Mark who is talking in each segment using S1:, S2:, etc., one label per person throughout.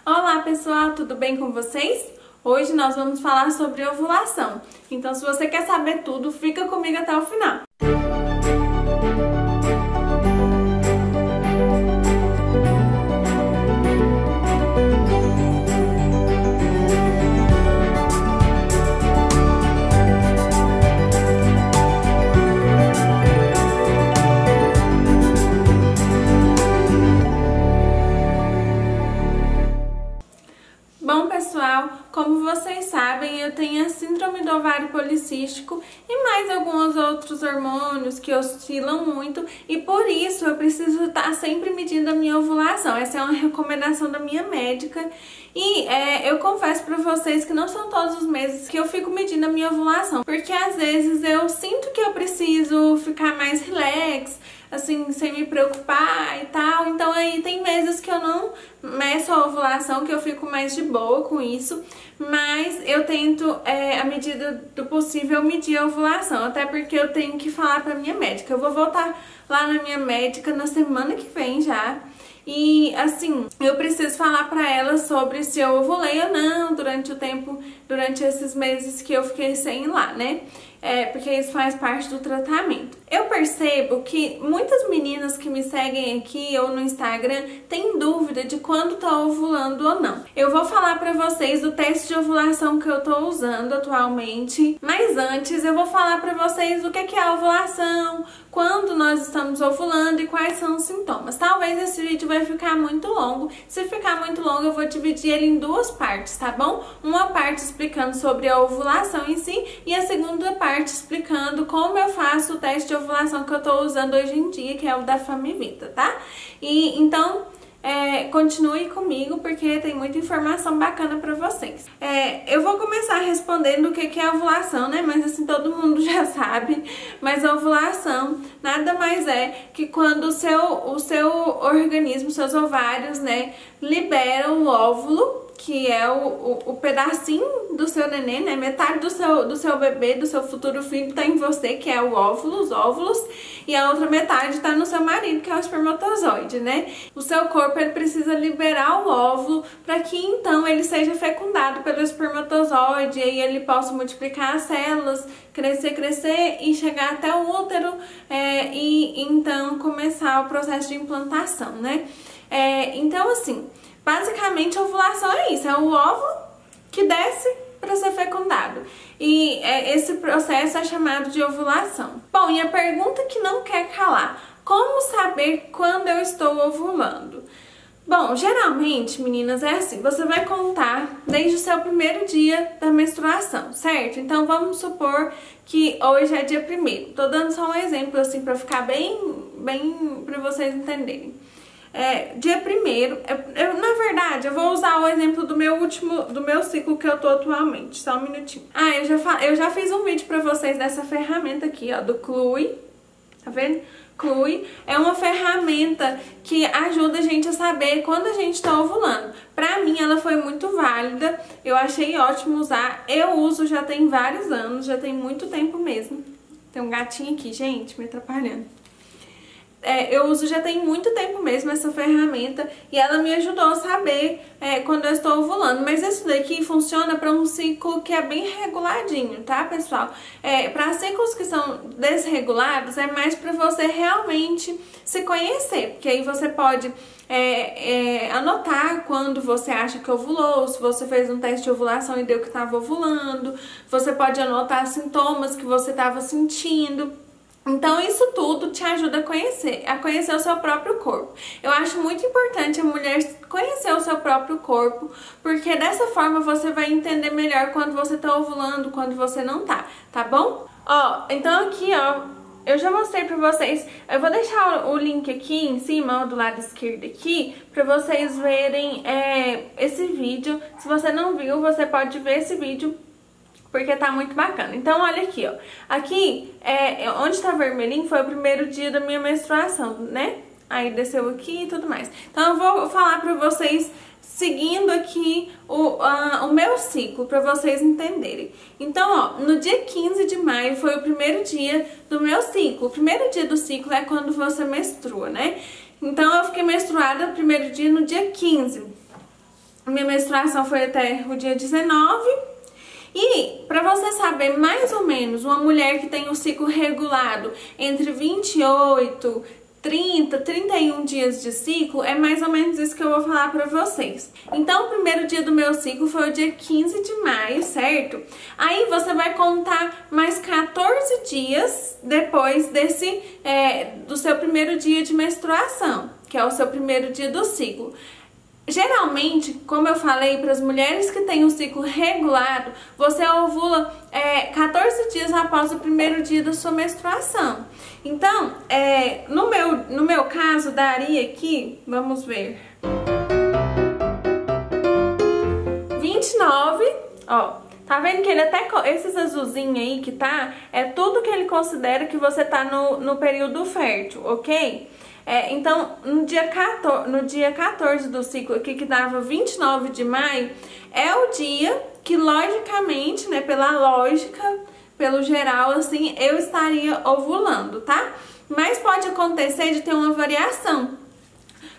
S1: Olá pessoal, tudo bem com vocês? Hoje nós vamos falar sobre ovulação. Então se você quer saber tudo, fica comigo até o final. Bom pessoal, como vocês sabem, eu tenho a síndrome do ovário policístico e mais alguns outros hormônios que oscilam muito e por isso eu preciso estar sempre medindo a minha ovulação. Essa é uma recomendação da minha médica e eu confesso pra vocês que não são todos os meses que eu fico medindo a minha ovulação, porque às vezes eu sinto que eu preciso ficar mais relax, assim, sem me preocupar e tal. Então aí tem meses que eu não meço a ovulação, que eu fico mais de boa com isso, mas eu tento, à medida do possível, medir a ovulação, até porque eu tenho que falar pra minha médica. Eu vou voltar lá na minha médica na semana que vem já. E assim, eu preciso falar pra ela sobre se eu ovulei ou não durante esses meses que eu fiquei sem ir lá, né? Porque isso faz parte do tratamento. Eu percebo que muitas meninas que me seguem aqui ou no Instagram têm dúvida de quando tá ovulando ou não. Eu vou falar pra vocês do teste de ovulação que eu tô usando atualmente, mas antes eu vou falar pra vocês o que é a ovulação, quando nós estamos ovulando e quais são os sintomas. Talvez esse vídeo vai ficar muito longo. Se ficar muito longo, eu vou dividir ele em duas partes, tá bom? Uma parte explicando sobre a ovulação em si e a segunda parte explicando como eu faço o teste de ovulação que eu tô usando hoje em dia, que é o da Famivita, tá? E então, continue comigo porque tem muita informação bacana pra vocês. Eu vou começar respondendo o que é a ovulação, né? Mas assim, todo mundo já sabe. Mas a ovulação nada mais é que quando o seu organismo, seus ovários, né, liberam o óvulo, que é o pedacinho do seu neném, né? Metade do seu bebê, do seu futuro filho tá em você, que é o óvulo, os óvulos, e a outra metade tá no seu marido, que é o espermatozoide, né? O seu corpo, ele precisa liberar o óvulo para que então ele seja fecundado pelo espermatozoide e aí ele possa multiplicar as células, crescer e chegar até o útero e então começar o processo de implantação, né? Então assim, basicamente a ovulação é isso, é o óvulo que desce para ser fecundado. E esse processo é chamado de ovulação. Bom, e a pergunta que não quer calar: como saber quando eu estou ovulando? Bom, geralmente, meninas, é assim, você vai contar desde o seu primeiro dia da menstruação, certo? Então vamos supor que hoje é dia 1º. Tô dando só um exemplo assim para ficar bem para vocês entenderem. Dia 1º, na verdade, eu vou usar o exemplo do meu ciclo que eu tô atualmente, só um minutinho. Eu já fiz um vídeo pra vocês dessa ferramenta aqui, ó, do Clue, tá vendo? Clue é uma ferramenta que ajuda a gente a saber quando a gente tá ovulando. Pra mim, ela foi muito válida, eu achei ótimo usar, eu uso já tem vários anos, já tem muito tempo mesmo. Tem um gatinho aqui, gente, me atrapalhando. Eu uso já tem muito tempo mesmo essa ferramenta e ela me ajudou a saber quando eu estou ovulando. Mas isso daqui funciona para um ciclo que é bem reguladinho, tá, pessoal? Para ciclos que são desregulados é mais para você realmente se conhecer, porque aí você pode anotar quando você acha que ovulou, se você fez um teste de ovulação e deu que estava ovulando, você pode anotar sintomas que você estava sentindo. Então isso tudo te ajuda a conhecer o seu próprio corpo. Eu acho muito importante a mulher conhecer o seu próprio corpo, porque dessa forma você vai entender melhor quando você tá ovulando, quando você não tá bom? Então aqui, eu já mostrei pra vocês, eu vou deixar o link aqui em cima, do lado esquerdo aqui, pra vocês verem esse vídeo. Se você não viu, você pode ver esse vídeo, porque tá muito bacana. Então olha aqui, ó. Aqui, onde tá vermelhinho, foi o primeiro dia da minha menstruação, né? Aí desceu aqui e tudo mais. Então eu vou falar pra vocês, seguindo aqui o meu ciclo, pra vocês entenderem. Então, ó, no dia 15 de maio foi o primeiro dia do meu ciclo. O primeiro dia do ciclo é quando você menstrua, né? Então eu fiquei menstruada o primeiro dia no dia 15. minha menstruação foi até o dia 19. E para você saber mais ou menos uma mulher que tem o ciclo regulado entre 28, 30, 31 dias de ciclo, é mais ou menos isso que eu vou falar pra vocês. Então, o primeiro dia do meu ciclo foi o dia 15 de maio, certo? Aí você vai contar mais 14 dias depois do seu primeiro dia de menstruação, que é o seu primeiro dia do ciclo. Geralmente, como eu falei, para as mulheres que têm o ciclo regulado, você ovula 14 dias após o primeiro dia da sua menstruação. Então, no meu caso, daria aqui, vamos ver, 29, ó. Tá vendo que ele até, esses azulzinhos aí que tá, é tudo que ele considera que você tá no período fértil, ok? Então, no dia 14 do ciclo aqui, que dava 29 de maio, é o dia que, logicamente, né, pela lógica, pelo geral, assim, eu estaria ovulando, tá? Mas pode acontecer de ter uma variação.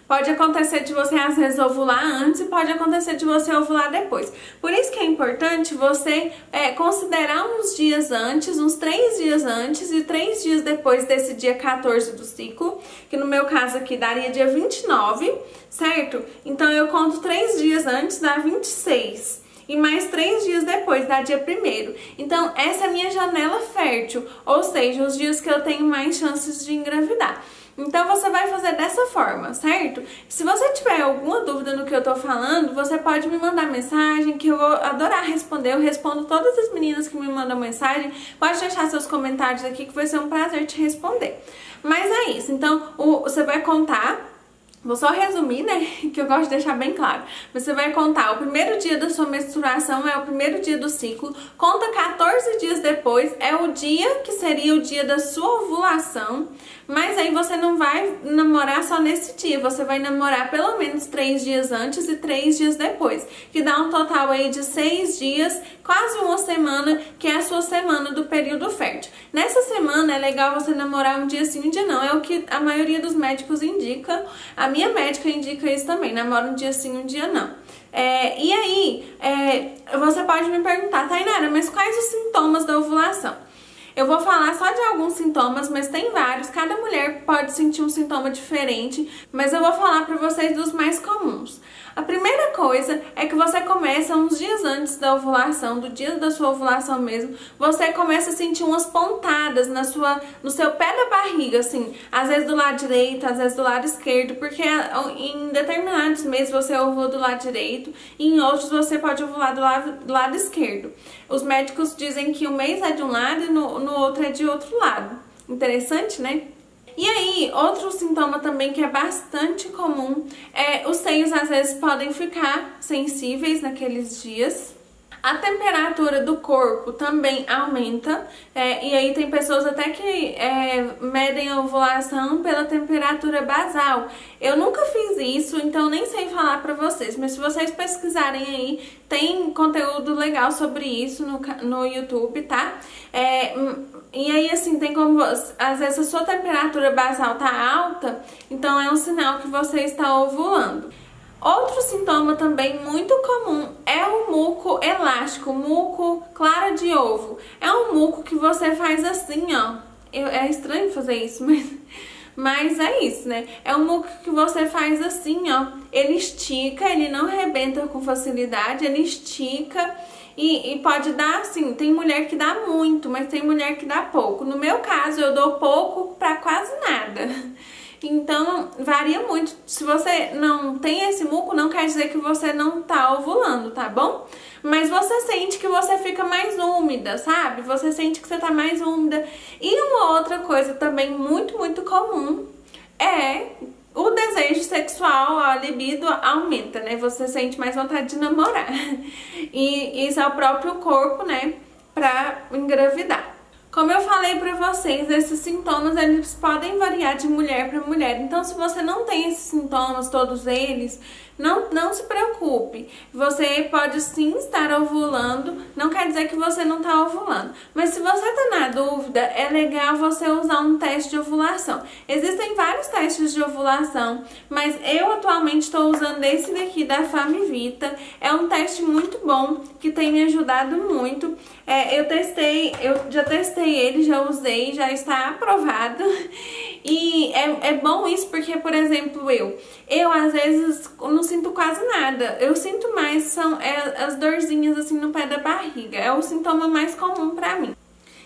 S1: Pode acontecer de você, às vezes, ovular antes e pode acontecer de você ovular depois. Por isso que é importante você considerar uns dias antes, uns 3 dias antes e 3 dias depois desse dia 14 do ciclo, que no meu caso aqui daria dia 29, certo? Então eu conto 3 dias antes, dá 26. E mais 3 dias depois, dá dia 1º. Então, essa é a minha janela fértil, ou seja, os dias que eu tenho mais chances de engravidar. Então, você vai fazer dessa forma, certo? Se você tiver alguma dúvida no que eu tô falando, você pode me mandar mensagem, que eu vou adorar responder. Eu respondo todas as meninas que me mandam mensagem. Pode deixar seus comentários aqui, que vai ser um prazer te responder. Mas é isso. Então, você vai contar... Vou só resumir, né, que eu gosto de deixar bem claro. Você vai contar o primeiro dia da sua menstruação, é o primeiro dia do ciclo. Conta 14 dias depois, é o dia que seria o dia da sua ovulação. Mas aí você não vai namorar só nesse dia, você vai namorar pelo menos 3 dias antes e 3 dias depois. Que dá um total aí de 6 dias, quase uma semana, que é a sua semana do período fértil. Nessa semana é legal você namorar um dia sim, um dia não. É o que a maioria dos médicos indica. A minha médica indica isso também, namora um dia sim, um dia não. E aí, você pode me perguntar, Tainara, mas quais os sintomas da ovulação? Eu vou falar só de alguns sintomas, mas tem vários. Cada mulher pode sentir um sintoma diferente, mas eu vou falar para vocês dos mais comuns. A primeira coisa é que você começa uns dias antes da ovulação, do dia da sua ovulação mesmo, você começa a sentir umas pontadas no seu pé da barriga, assim, às vezes do lado direito, às vezes do lado esquerdo, porque em determinados meses você ovula do lado direito e em outros você pode ovular do lado esquerdo. Os médicos dizem que um mês é de um lado e no outro é de outro lado. Interessante, né? E aí, outro sintoma também que é bastante comum é os seios às vezes podem ficar sensíveis naqueles dias. A temperatura do corpo também aumenta, e aí tem pessoas até que medem a ovulação pela temperatura basal. Eu nunca fiz isso, então nem sei falar pra vocês, mas se vocês pesquisarem aí, tem conteúdo legal sobre isso no YouTube, tá? E aí, assim, tem como, às vezes a sua temperatura basal tá alta, então é um sinal que você está ovulando. Outro sintoma também muito comum é o muco elástico, muco clara de ovo. É um muco que você faz assim, ó. É estranho fazer isso, mas é isso, né? É um muco que você faz assim, ó. Ele estica, ele não rebenta com facilidade, ele estica e pode dar assim. Tem mulher que dá muito, mas tem mulher que dá pouco. No meu caso, eu dou pouco pra quase nada. Então, varia muito. Se você não tem esse muco, não quer dizer que você não tá ovulando, tá bom? Mas você sente que você fica mais úmida, sabe? Você sente que você tá mais úmida. E uma outra coisa também muito, muito comum é o desejo sexual, a libido aumenta, né? Você sente mais vontade de namorar. E isso é o próprio corpo, né? Pra engravidar. Como eu falei pra vocês, esses sintomas eles podem variar de mulher para mulher. Então, se você não tem esses sintomas, todos eles, não se preocupe. Você pode sim estar ovulando, não quer dizer que você não está ovulando. Mas se você está na dúvida, é legal você usar um teste de ovulação. Existem vários testes de ovulação, mas eu atualmente estou usando esse daqui da Famivita. É um teste muito bom, que tem me ajudado muito. Eu já testei ele, já usei, já está aprovado. E é bom isso porque, por exemplo, eu às vezes não sinto quase nada. Eu sinto mais as dorzinhas assim no pé da barriga. É o sintoma mais comum pra mim.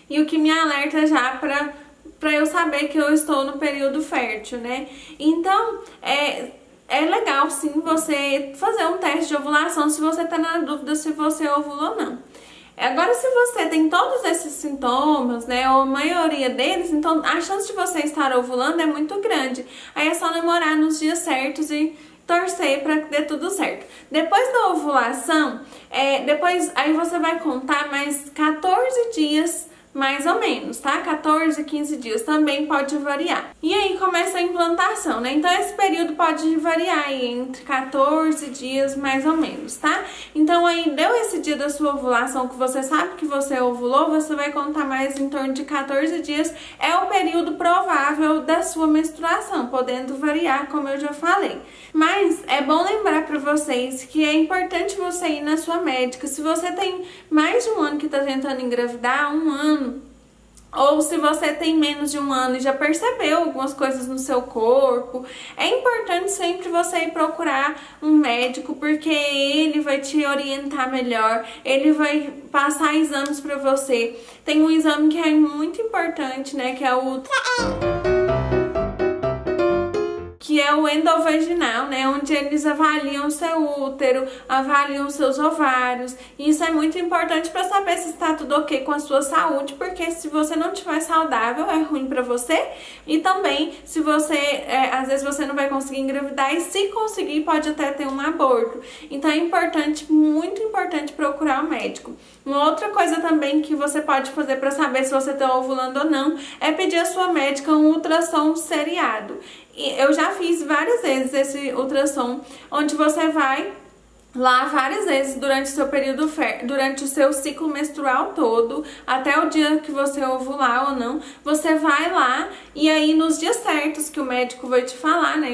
S1: E o que me alerta já pra eu saber que eu estou no período fértil, né? Então, é legal sim você fazer um teste de ovulação se você tá na dúvida se você ovula ou não. Agora, se você tem todos esses sintomas, né, ou a maioria deles, então a chance de você estar ovulando é muito grande. Aí é só namorar nos dias certos e torcer para que dê tudo certo. Depois da ovulação, aí você vai contar mais 14 dias mais ou menos, tá? 14, 15 dias também pode variar. E aí começa a implantação, né? Então esse período pode variar aí entre 14 dias mais ou menos, tá? Então aí deu esse dia da sua ovulação que você sabe que você ovulou, você vai contar mais em torno de 14 dias. É o período provável da sua menstruação, podendo variar, como eu já falei. Mas é bom lembrar pra vocês que é importante você ir na sua médica. Se você tem mais de um ano que tá tentando engravidar, um ano, ou se você tem menos de um ano e já percebeu algumas coisas no seu corpo, é importante sempre você ir procurar um médico, porque ele vai te orientar melhor, ele vai passar exames pra você. Tem um exame que é muito importante, né, que é o endovaginal, né, onde eles avaliam o seu útero, avaliam os seus ovários. E isso é muito importante para saber se está tudo ok com a sua saúde, porque se você não estiver saudável, é ruim para você. E também, se você, às vezes você não vai conseguir engravidar, e se conseguir, pode até ter um aborto. Então é importante, muito importante procurar um médico. Uma outra coisa também que você pode fazer para saber se você está ovulando ou não, é pedir à sua médica um ultrassom seriado. Eu já fiz várias vezes esse ultrassom, onde você vai lá várias vezes durante o seu período durante o seu ciclo menstrual todo, até o dia que você ovular ou não, você vai lá e aí nos dias certos que o médico vai te falar, né,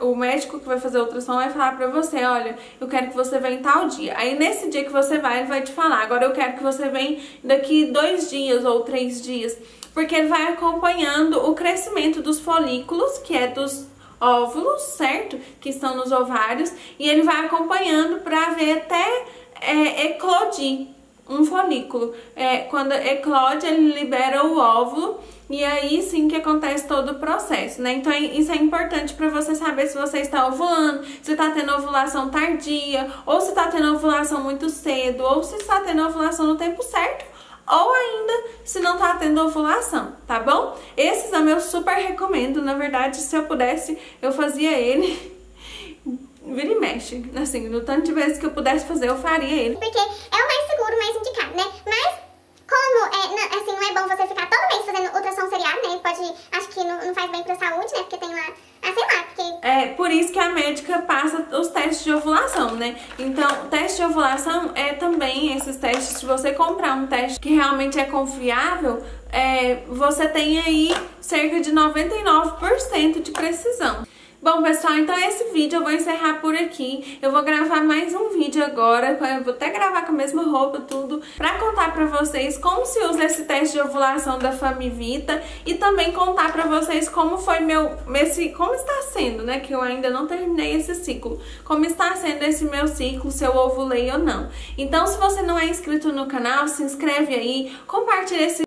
S1: o médico que vai fazer o ultrassom vai falar pra você, olha, eu quero que você venha em tal dia. Aí nesse dia que você vai, ele vai te falar, agora eu quero que você venha daqui 2 dias ou 3 dias, porque ele vai acompanhando o crescimento dos folículos, que é dos óvulos, certo? Que estão nos ovários, e ele vai acompanhando para ver até eclodir um folículo. Quando eclode, ele libera o óvulo, e aí sim que acontece todo o processo, né? Então isso é importante para você saber se você está ovulando, se está tendo ovulação tardia, ou se está tendo ovulação muito cedo, ou se está tendo ovulação no tempo certo, ou ainda se não tá tendo ovulação, tá bom? Esse exame eu super recomendo, na verdade, se eu pudesse, eu fazia ele vira e mexe, assim, no tanto de vezes que eu pudesse fazer, eu faria ele.
S2: Porque é o mais seguro, mais indicado, né? Mas como, assim, não é bom você ficar todo mês fazendo ultrassom seriado, né? Acho que não faz bem pra saúde, né? Porque tem lá, sei lá, porque...
S1: É por isso que a médica passa os testes de ovulação, né? Então, teste de ovulação é também esses testes, se você comprar um teste que realmente é confiável, você tem aí cerca de 99% de precisão. Bom, pessoal, então esse vídeo eu vou encerrar por aqui. Eu vou gravar mais um vídeo agora, eu vou até gravar com a mesma roupa, tudo, pra contar pra vocês como se usa esse teste de ovulação da Famivita e também contar pra vocês como foi como está sendo, né, que eu ainda não terminei esse ciclo, como está sendo esse meu ciclo, se eu ovulei ou não. Então, se você não é inscrito no canal, se inscreve aí, compartilha esse